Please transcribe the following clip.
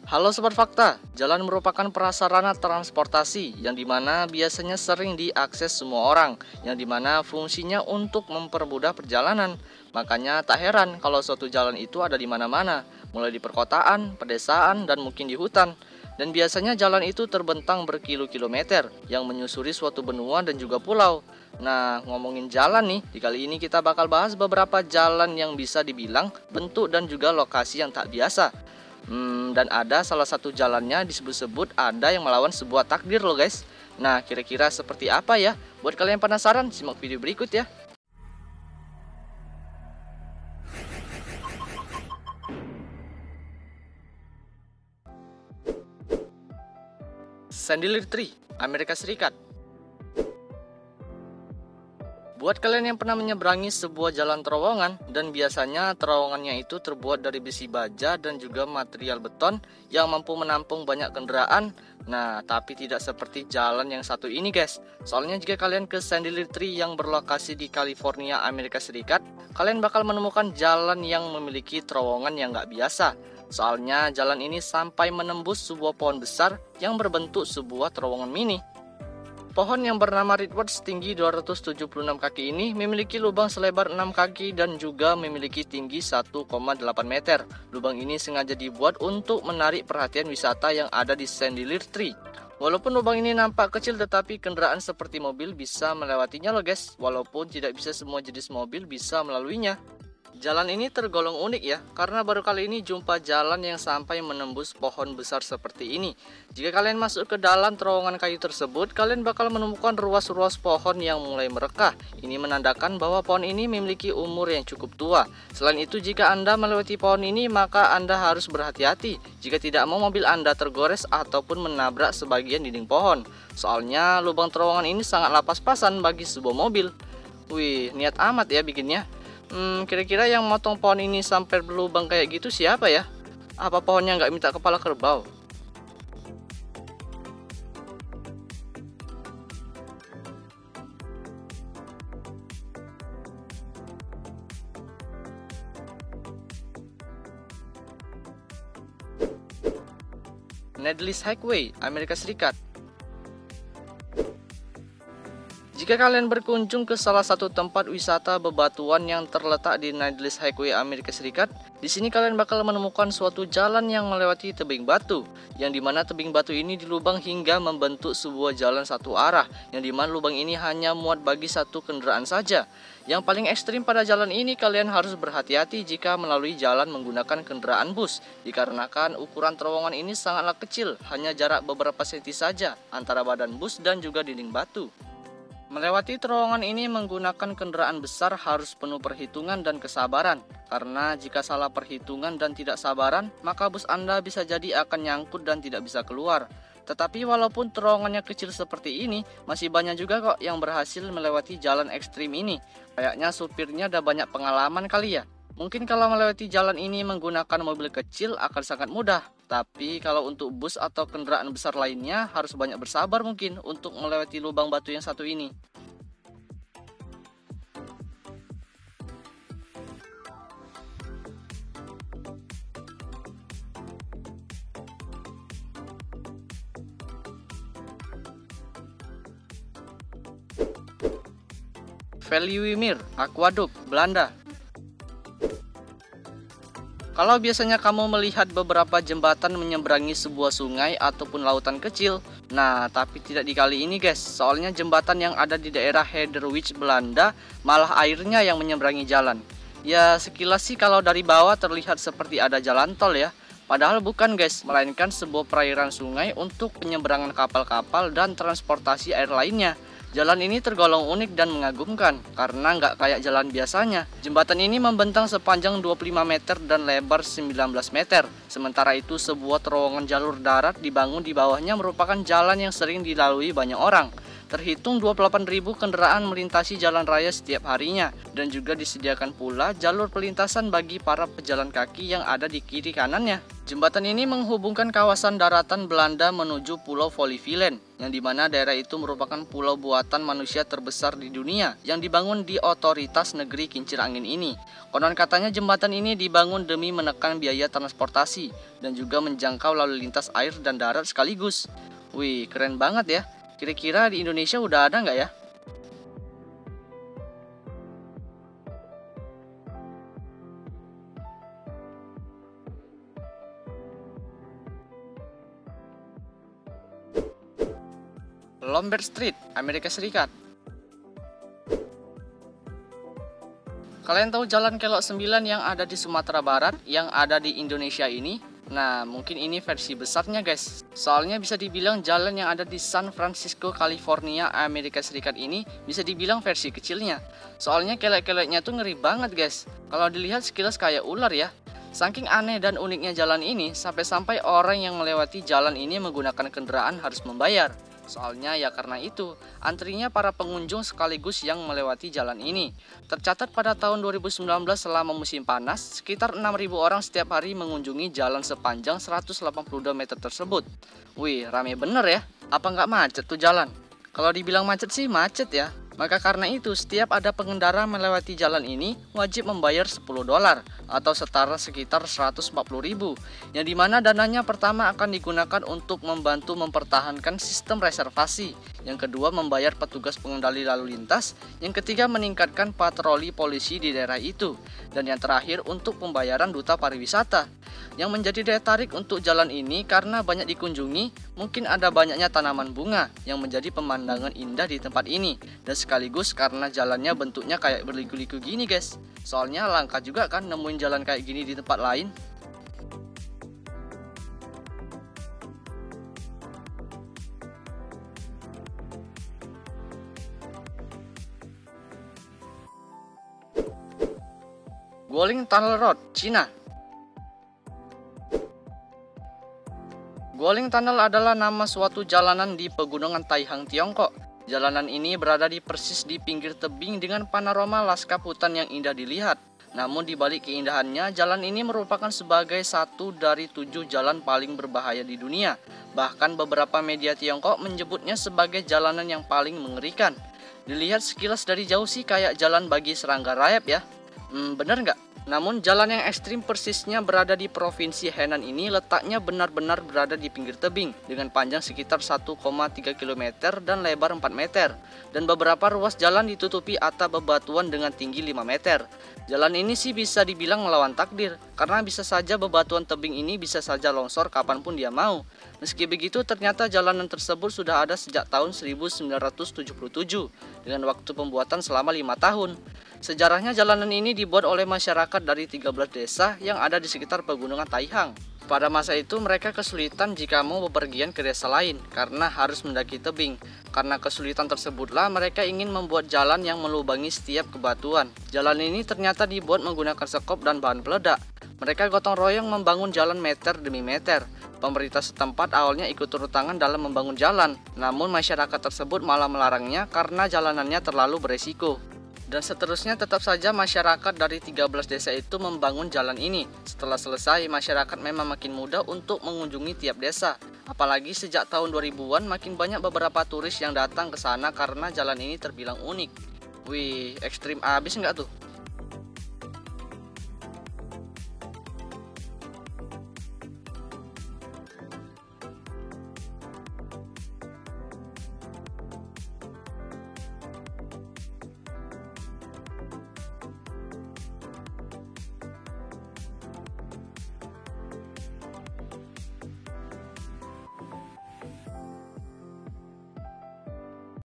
Halo Sobat Fakta, jalan merupakan prasarana transportasi yang dimana biasanya sering diakses semua orang, yang dimana fungsinya untuk mempermudah perjalanan. Makanya tak heran kalau suatu jalan itu ada di mana-mana, mulai di perkotaan, pedesaan, dan mungkin di hutan. Dan biasanya jalan itu terbentang berkilo-kilometer yang menyusuri suatu benua dan juga pulau. Nah, ngomongin jalan nih, di kali ini kita bakal bahas beberapa jalan yang bisa dibilang bentuk dan juga lokasi yang tak biasa. Dan ada salah satu jalannya disebut-sebut ada yang melawan sebuah takdir loh guys. Nah, kira-kira seperti apa ya? Buat kalian penasaran, simak video berikut ya. Sandy Tree, Amerika Serikat. Buat kalian yang pernah menyeberangi sebuah jalan terowongan, dan biasanya terowongannya itu terbuat dari besi baja dan juga material beton yang mampu menampung banyak kendaraan. Nah, tapi tidak seperti jalan yang satu ini guys. Soalnya jika kalian ke Sandy Tree yang berlokasi di California, Amerika Serikat, kalian bakal menemukan jalan yang memiliki terowongan yang gak biasa. Soalnya jalan ini sampai menembus sebuah pohon besar yang berbentuk sebuah terowongan mini. Pohon yang bernama Redwood setinggi 276 kaki ini memiliki lubang selebar 6 kaki dan juga memiliki tinggi 1,8 meter. Lubang ini sengaja dibuat untuk menarik perhatian wisata yang ada di Sandy Tree. Walaupun lubang ini nampak kecil, tetapi kendaraan seperti mobil bisa melewatinya loh guys. Walaupun tidak bisa semua jenis mobil bisa melaluinya. Jalan ini tergolong unik ya, karena baru kali ini jumpa jalan yang sampai menembus pohon besar seperti ini. Jika kalian masuk ke dalam terowongan kayu tersebut, kalian bakal menemukan ruas-ruas pohon yang mulai merekah. Ini menandakan bahwa pohon ini memiliki umur yang cukup tua. Selain itu, jika Anda melewati pohon ini, maka Anda harus berhati-hati jika tidak mau mobil Anda tergores ataupun menabrak sebagian dinding pohon. Soalnya lubang terowongan ini sangatlah pas-pasan bagi sebuah mobil. Wih, niat amat ya bikinnya. Kira-kira yang motong pohon ini sampai berlubang kayak gitu siapa ya? Apa pohonnya nggak minta kepala kerbau? Needless Highway, Amerika Serikat. Jika kalian berkunjung ke salah satu tempat wisata bebatuan yang terletak di Needless Highway Amerika Serikat, di sini kalian bakal menemukan suatu jalan yang melewati tebing batu, yang dimana tebing batu ini dilubang hingga membentuk sebuah jalan satu arah, yang dimana lubang ini hanya muat bagi satu kendaraan saja. Yang paling ekstrim pada jalan ini, kalian harus berhati-hati jika melalui jalan menggunakan kendaraan bus, dikarenakan ukuran terowongan ini sangatlah kecil, hanya jarak beberapa senti saja antara badan bus dan juga dinding batu. Melewati terowongan ini menggunakan kendaraan besar harus penuh perhitungan dan kesabaran, karena jika salah perhitungan dan tidak sabaran, maka bus Anda bisa jadi akan nyangkut dan tidak bisa keluar. Tetapi walaupun terowongannya kecil seperti ini, masih banyak juga kok yang berhasil melewati jalan ekstrim ini. Kayaknya supirnya ada banyak pengalaman kali ya. Mungkin kalau melewati jalan ini menggunakan mobil kecil akan sangat mudah. Tapi kalau untuk bus atau kendaraan besar lainnya harus banyak bersabar mungkin untuk melewati lubang batu yang satu ini. Veluwemeer Aqueduct, Belanda. Kalau biasanya kamu melihat beberapa jembatan menyeberangi sebuah sungai ataupun lautan kecil, nah tapi tidak di kali ini guys, soalnya jembatan yang ada di daerah Heideruwijk, Belanda, malah airnya yang menyeberangi jalan. Ya sekilas sih kalau dari bawah terlihat seperti ada jalan tol ya, padahal bukan guys, melainkan sebuah perairan sungai untuk penyeberangan kapal-kapal dan transportasi air lainnya. Jalan ini tergolong unik dan mengagumkan karena nggak kayak jalan biasanya. Jembatan ini membentang sepanjang 25 meter dan lebar 19 meter. Sementara itu sebuah terowongan jalur darat dibangun di bawahnya merupakan jalan yang sering dilalui banyak orang. Terhitung 28.000 kendaraan melintasi jalan raya setiap harinya, dan juga disediakan pula jalur pelintasan bagi para pejalan kaki yang ada di kiri kanannya. Jembatan ini menghubungkan kawasan daratan Belanda menuju Pulau Vlieland, yang dimana daerah itu merupakan pulau buatan manusia terbesar di dunia yang dibangun di otoritas negeri kincir angin ini. Konon katanya jembatan ini dibangun demi menekan biaya transportasi dan juga menjangkau lalu lintas air dan darat sekaligus. Wih, keren banget ya. Kira-kira di Indonesia udah ada nggak ya? Lombard Street, Amerika Serikat. Kalian tahu jalan Kelok 9 yang ada di Sumatera Barat yang ada di Indonesia ini? Nah, mungkin ini versi besarnya guys. Soalnya bisa dibilang jalan yang ada di San Francisco, California, Amerika Serikat ini bisa dibilang versi kecilnya. Soalnya kelek-keleknya tuh ngeri banget guys. Kalau dilihat sekilas kayak ular ya. Saking aneh dan uniknya jalan ini, sampai-sampai orang yang melewati jalan ini menggunakan kendaraan harus membayar. Soalnya ya karena itu, antrinya para pengunjung sekaligus yang melewati jalan ini. Tercatat pada tahun 2019 selama musim panas, sekitar 6.000 orang setiap hari mengunjungi jalan sepanjang 182 meter tersebut. Wih, rame bener ya. Apa nggak macet tuh jalan? Kalau dibilang macet sih macet ya. Maka karena itu, setiap ada pengendara melewati jalan ini wajib membayar $10 atau setara sekitar 140.000, yang dimana dananya pertama akan digunakan untuk membantu mempertahankan sistem reservasi, yang kedua membayar petugas pengendali lalu lintas, yang ketiga meningkatkan patroli polisi di daerah itu, dan yang terakhir untuk pembayaran duta pariwisata. Yang menjadi daya tarik untuk jalan ini karena banyak dikunjungi, mungkin ada banyaknya tanaman bunga yang menjadi pemandangan indah di tempat ini, dan sekaligus karena jalannya bentuknya kayak berliku-liku gini guys. Soalnya langka juga kan nemuin jalan kayak gini di tempat lain. Guoling Tunnel Road, Cina. Guoling Tunnel adalah nama suatu jalanan di pegunungan Taihang, Tiongkok. Jalanan ini berada persis di pinggir tebing dengan panorama lanskap hutan yang indah dilihat. Namun di balik keindahannya, jalan ini merupakan sebagai satu dari 7 jalan paling berbahaya di dunia. Bahkan beberapa media Tiongkok menyebutnya sebagai jalanan yang paling mengerikan. Dilihat sekilas dari jauh sih kayak jalan bagi serangga rayap ya. Bener nggak? Namun jalan yang ekstrim persisnya berada di Provinsi Henan ini letaknya benar-benar berada di pinggir tebing dengan panjang sekitar 1,3 km dan lebar 4 meter, dan beberapa ruas jalan ditutupi atap bebatuan dengan tinggi 5 meter. Jalan ini sih bisa dibilang melawan takdir, karena bisa saja bebatuan tebing ini bisa saja longsor kapanpun dia mau. Meski begitu, ternyata jalanan tersebut sudah ada sejak tahun 1977 dengan waktu pembuatan selama 5 tahun. Sejarahnya jalanan ini dibuat oleh masyarakat dari 13 desa yang ada di sekitar pegunungan Taihang. Pada masa itu mereka kesulitan jika mau bepergian ke desa lain karena harus mendaki tebing. Karena kesulitan tersebutlah mereka ingin membuat jalan yang melubangi setiap kebatuan. Jalan ini ternyata dibuat menggunakan sekop dan bahan peledak. Mereka gotong royong membangun jalan meter demi meter. Pemerintah setempat awalnya ikut turun tangan dalam membangun jalan, namun masyarakat tersebut malah melarangnya karena jalanannya terlalu beresiko. Dan seterusnya tetap saja masyarakat dari 13 desa itu membangun jalan ini. Setelah selesai, masyarakat memang makin mudah untuk mengunjungi tiap desa. Apalagi sejak tahun 2000-an makin banyak beberapa turis yang datang ke sana karena jalan ini terbilang unik. Wih, ekstrim abis nggak tuh?